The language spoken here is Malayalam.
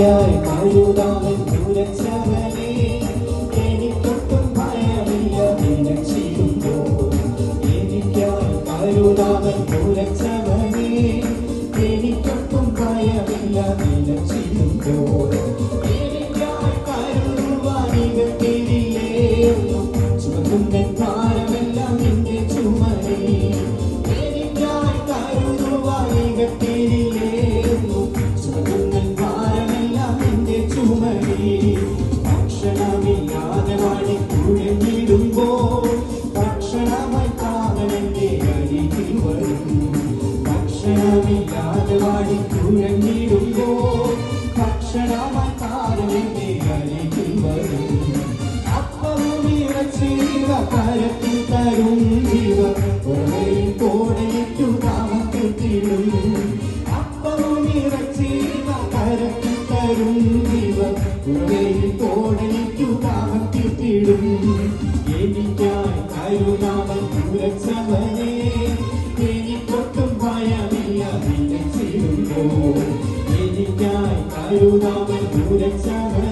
എനിക്കായി കരുതാവൻ ഉരച്ചവനേ, എനിക്കൊട്ടും ഭയമില്ല നിലച്ചിടുമ്പോൾ. എനിക്കായി കരുതാവൻ ഉരച്ചവനേ, എനിക്കൊട്ടും ഭയമില്ല നിലച്ചിടുമ്പോൾ. എനിക്കായി കരുതുവാനികത്തിരിയേറും ചുമക്കുന്ന ഭാരമെല്ലാം നിന്റെ ചുമലിൽ. എനിക്കായി കരുതുവാനികത്തിരിയേറും ചുമക്കുന്ന ഭാരമെല്ലാം നിന്റെ ചുമലിൽ. ഭക്ഷണമില്ലാതെ വാടി കുഴഞ്ഞിടുമ്പോൾ ഭക്ഷണമായി താവനെന്റെ അരികിൽ വരും. ഭക്ഷണമില്ലാതെ വാടി കുഴഞ്ഞിടുമ്പോൾ ഭക്ഷണമായി താവനെന്റെ അരികിൽ വരും. അപ്പവും ഇറച്ചിവ കരത്തിൽ തരും ജീവ, പുറമേയിൽ കോടലിട്ടു താമസിച്ചിടും. അപ്പവും ഇറച്ചിവ കരത്തിൽ തരും ജീവ, പുറമേയിൽ കോടലിട്ടു താമസിച്ചിടും. എനിക്കായി കരുതാവൻ ഉരച്ചവനേ, എനിക്കൊട്ടും ഭയമില്ല നിലച്ചിടുമ്പോൾ. എനിക്കായി കരുതാവൻ ഉരച്ചവനേ,